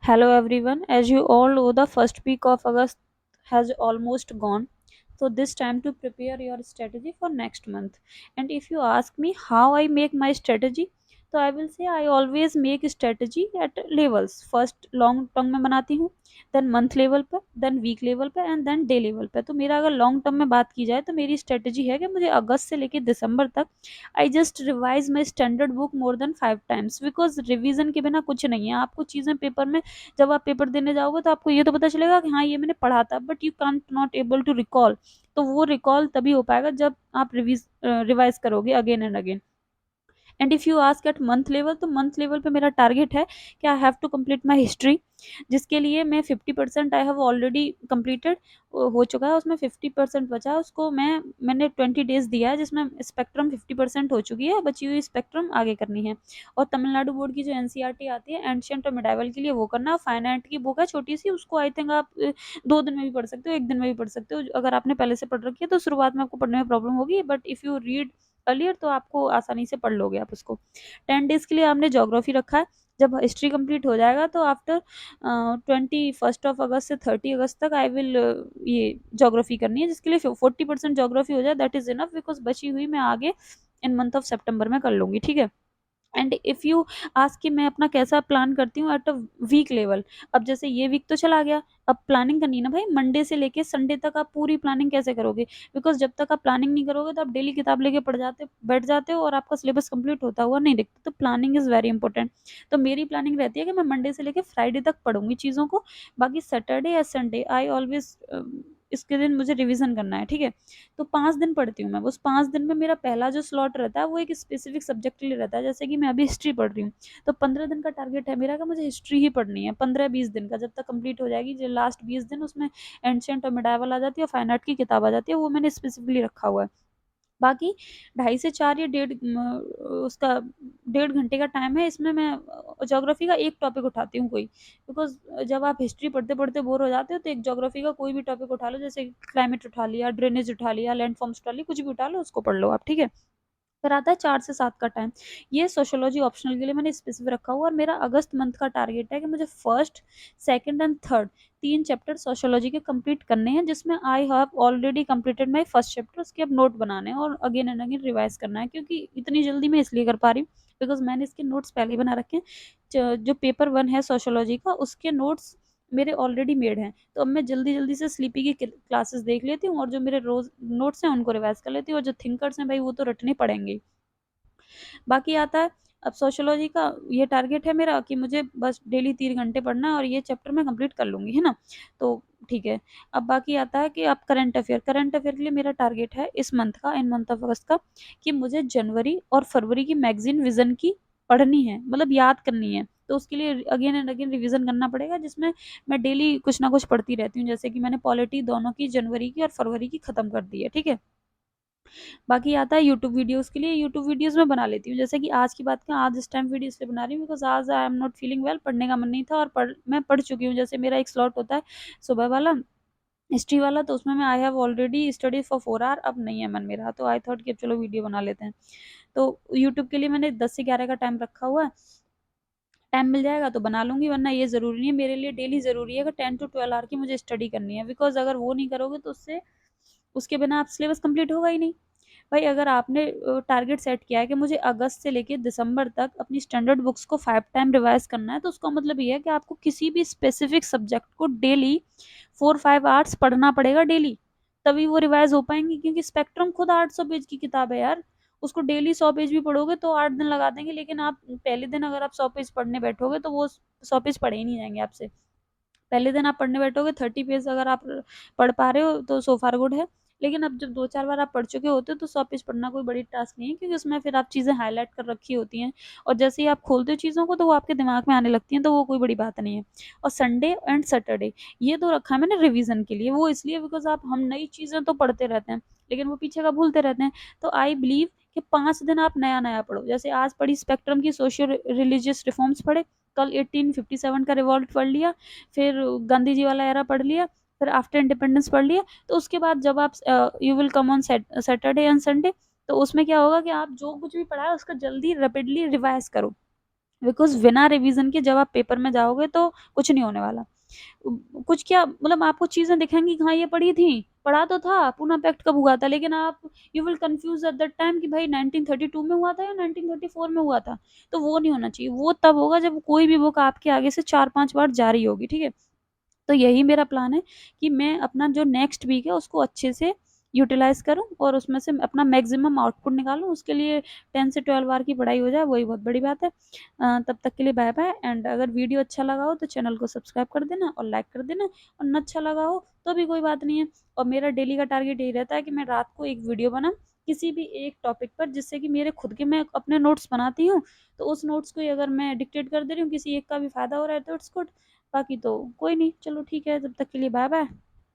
Hello everyone. As you all know, the first week of August has almost gone. So this time to prepare your strategy for next month. And if you ask me how I make my strategy, तो I will say I always make strategy at levels. First long term में बनाती हूँ, then month level पर, then week level पर and then day level पर. तो मेरा अगर long term में बात की जाए तो मेरी strategy है कि मुझे अगस्त से लेकर दिसंबर तक I just revise my standard book more than 5 times, because revision के बिना कुछ नहीं है. आपको चीज़ें पेपर में, जब आप पेपर देने जाओगे तो आपको ये तो पता चलेगा कि हाँ ये मैंने पढ़ा था, but you can't not able to recall. तो वो रिकॉल तभी हो पाएगा जब आप रिवाइज करोगे again and again. And if you ask at month level, तो मंथ लेवल पे मेरा टारगेट है कि I have to complete my history, जिसके लिए मैं 50% आई हैव ऑलरेडी कंप्लीटेड हो चुका है. उसमें 50% बचा है, उसको मैंने 20 डेज दिया है, जिसमें स्पेक्ट्रम 50% हो चुकी है, बची हुई स्पेक्ट्रम आगे करनी है. और तमिलनाडु बोर्ड की जो एनसीईआरटी आती है एंशियंट और मिडाइवल के लिए, वो करना. फाइन आर्ट की बुक है छोटी सी, उसको आई थिंक आप 2 दिन में भी पढ़ सकते हो, 1 दिन में भी पढ़ सकते हो. अगर आपने पहले से पढ़ रखी है तो शुरुआत में आपको पढ़ने में प्रॉब्लम होगी, but if you read earlier तो आपको आसानी से पढ़ लोगे आप उसको. 10 डेज के लिए आपने ज्योग्राफी रखा है. जब हिस्ट्री कंप्लीट हो जाएगा तो आफ्टर 21 ऑफ अगस्त से 30 अगस्त तक आई विल ये ज्योग्राफी करनी है, जिसके लिए 40% ज्योग्राफी हो जाए दैट इज इनफ, बिकॉज बची हुई मैं आगे इन मंथ ऑफ सितंबर में कर लूंगी. ठीक है. एंड इफ़ यू आस्क कि मैं अपना कैसा प्लान करती हूँ एट अ वीक लेवल. अब जैसे ये वीक तो चला गया, अब प्लानिंग करनी है ना भाई. मंडे से लेके संडे तक आप पूरी प्लानिंग कैसे करोगे? बिकॉज जब तक आप प्लानिंग नहीं करोगे तो आप डेली किताब लेके पढ़ जाते बैठ जाते हो और आपका सिलेबस कंप्लीट होता हुआ नहीं दिखता. तो प्लानिंग इज़ वेरी इंपॉर्टेंट. तो मेरी प्लानिंग रहती है कि मैं मंडे से लेके फ्राइडे तक पढ़ूंगी चीज़ों को. बाकी सैटरडे या संडे आई ऑलवेज, इसके दिन मुझे रिवीजन करना है. ठीक है. तो 5 दिन पढ़ती हूँ मैं. उस 5 दिन में मेरा पहला जो स्लॉट रहता है वो एक स्पेसिफिक सब्जेक्ट के लिए रहता है. जैसे कि मैं अभी हिस्ट्री पढ़ रही हूँ, तो 15 दिन का टारगेट है मेरा कि मुझे हिस्ट्री ही पढ़नी है. 15-20 दिन का जब तक कंप्लीट हो जाएगी, जो लास्ट 20 दिन उसमें एंशियंट और मिडाइवल आ जाती है और फाइन आर्ट की किताब आ जाती है, वो मैंने स्पेसिफिकली रखा हुआ है. बाकी 2.5 से 4 या डेढ़ उसका 1.5 घंटे का टाइम है. इसमें मैं ज्योग्राफी का एक टॉपिक उठाती हूँ कोई, बिकॉज जब आप हिस्ट्री पढ़ते पढ़ते बोर हो जाते हो तो एक ज्योग्राफी का कोई भी टॉपिक उठा लो, जैसे क्लाइमेट उठा लिया, ड्रेनेज उठा लिया, लैंड फॉर्म्स उठा लिया, कुछ भी उठा लो, उसको पढ़ लो आप. ठीक है. फिर आता है 4 से 7 का टाइम. ये सोशियोलॉजी ऑप्शनल के लिए मैंने स्पेसिफिक रखा हुआ. और मेरा अगस्त मंथ का टारगेट है कि मुझे first, second and third 3 chapter sociology के कंप्लीट करने हैं, जिसमें आई have already completed my first chapter. उसके अब नोट बनाने हैं और अगेन एंड अगेन रिवाइज करना है, क्योंकि इतनी जल्दी मैं इसलिए कर पा रही हूँ बिकॉज मैंने इसके नोट्स पहले ही बना रखे हैं. जो पेपर 1 है सोशियोलॉजी का, उसके नोट्स मेरे ऑलरेडी मेड हैं. तो अब मैं जल्दी जल्दी से स्लीपी की क्लासेस देख लेती हूँ और जो मेरे रोज नोट्स हैं उनको रिवाइज कर लेती हूँ. और जो थिंकर्स हैं भाई, वो तो रटने पड़ेंगे. बाकी आता है अब सोशियोलॉजी का. ये टारगेट है मेरा कि मुझे बस डेली 3 घंटे पढ़ना है और ये चैप्टर मैं कंप्लीट कर लूंगी, है ना. तो ठीक है. अब बाकी आता है कि अब करंट अफेयर के लिए मेरा टारगेट है इस मंथ का, इन मंथ ऑफ अगस्त का, कि मुझे जनवरी और फरवरी की मैगजीन विजन की पढ़नी है, मतलब याद करनी है. तो उसके लिए अगेन एंड अगेन रिवीजन करना पड़ेगा, जिसमें मैं डेली कुछ ना कुछ पढ़ती रहती हूँ. जैसे कि मैंने पॉलिटी दोनों की, जनवरी की और फरवरी की, खत्म कर दी है. ठीक है. बाकी आता है यूट्यूब वीडियोस के लिए. यूट्यूब वीडियोस मैं बना लेती हूँ. जैसे कि आज की बात करें, आज इस टाइम वीडियो इसलिए बना रही हूँ बिकॉज आज I am not feeling well, पढ़ने का मन नहीं था और मैं पढ़ चुकी हूँ. जैसे मेरा एक स्लॉट होता है सुबह वाला, हिस्ट्री वाला, तो उसमें मैं I have already study for 4 hour. अब नहीं है मन मेरा, तो आई थॉट कि अब चलो वीडियो बना लेते हैं. तो यूट्यूब के लिए मैंने 10 से 11 का टाइम रखा हुआ है. टाइम मिल जाएगा तो बना लूंगी, वरना ये जरूरी नहीं है. मेरे लिए डेली जरूरी है कि 10 to 12 आवर की मुझे स्टडी करनी है, बिकॉज अगर वो नहीं करोगे तो उससे, उसके बिना आप सिलेबस कंप्लीट होगा ही नहीं. भाई अगर आपने टारगेट सेट किया है कि मुझे अगस्त से लेके दिसंबर तक अपनी स्टैंडर्ड बुक्स को 5 टाइम रिवाइज करना है, तो उसका मतलब ये है कि आपको किसी भी स्पेसिफिक सब्जेक्ट को डेली 4-5 आवर्स पढ़ना पड़ेगा डेली. तभी वो रिवाइज हो पाएंगी, क्योंकि स्पेक्ट्रम खुद 800 पेज की किताब है यार. उसको डेली 100 पेज भी पढ़ोगे तो 8 दिन लगा देंगे, लेकिन आप पहले दिन अगर आप 100 पेज पढ़ने बैठोगे तो वो 100 पेज पढ़े ही नहीं जाएंगे आपसे. पहले दिन आप पढ़ने बैठोगे 30 पेज अगर आप पढ़ पा रहे हो तो सो फार गुड है. लेकिन अब जब 2-4 बार आप पढ़ चुके होते हो तो 100 पेज पढ़ना कोई बड़ी टास्क नहीं है, क्योंकि उसमें फिर आप चीज़ें हाईलाइट कर रखी होती हैं. और जैसे ही आप खोलते हो चीज़ों को तो वो आपके दिमाग में आने लगती हैं, तो वो कोई बड़ी बात नहीं है. और संडे एंड सैटरडे ये तो रखा है मैंने रिवीजन के लिए. वो इसलिए बिकॉज आप, हम नई चीज़ें तो पढ़ते रहते हैं लेकिन वो पीछे का भूलते रहते हैं. तो आई बिलीव कि 5 दिन आप नया नया पढ़ो. जैसे आज पढ़ी स्पेक्ट्रम की सोशियो रिलीजियस रिफॉर्म्स पढ़े, कल 1857 का रिवॉल्ट पढ़ लिया, फिर गांधी जी वाला एरा पढ़ लिया, फिर आफ्टर इंडिपेंडेंस पढ़ लिया. तो उसके बाद जब आप, you will come on Saturday and Sunday, तो उसमें क्या होगा कि आप जो कुछ भी पढ़ा है उसका जल्दी रैपिडली रिवाइज करो. बिकॉज बिना रिवीजन के जब आप पेपर में जाओगे तो कुछ नहीं होने वाला। कुछ क्या मतलब आपको चीजें दिखेंगी कि हाँ ये पढ़ी थी, पढ़ा तो था, पुनः पैक्ट कब हुआ था, लेकिन आप you will confuse at that time कि भाई 1932 में हुआ था या 1934 में हुआ था। तो वो नहीं होना चाहिए। वो तब होगा जब कोई भी बुक आपके आगे से 4-5 बार जारी होगी, ठीक है। तो यही मेरा प्लान है कि मैं अपना जो नेक्स्ट वीक है उसको अच्छे से यूटिलाइज करूं और उसमें से अपना मैक्सिमम आउटपुट निकालूं। उसके लिए 10 से 12 बार की पढ़ाई हो जाए वही बहुत बड़ी बात है। तब तक के लिए बाय बाय। एंड अगर वीडियो अच्छा लगा हो तो चैनल को सब्सक्राइब कर देना और लाइक कर देना, और न अच्छा लगा हो तो भी कोई बात नहीं है। और मेरा डेली का टारगेट यही रहता है कि मैं रात को एक वीडियो बनाऊं किसी भी एक टॉपिक पर, जिससे कि मेरे खुद के मैं अपने नोट्स बनाती हूँ, तो उस नोट्स को ही अगर मैं डिक्टेट कर दे रही हूँ किसी एक का भी फायदा हो रहा है तो इट्स गुड। बाकी तो कोई नहीं, चलो ठीक है, तब तक के लिए बाय बाय।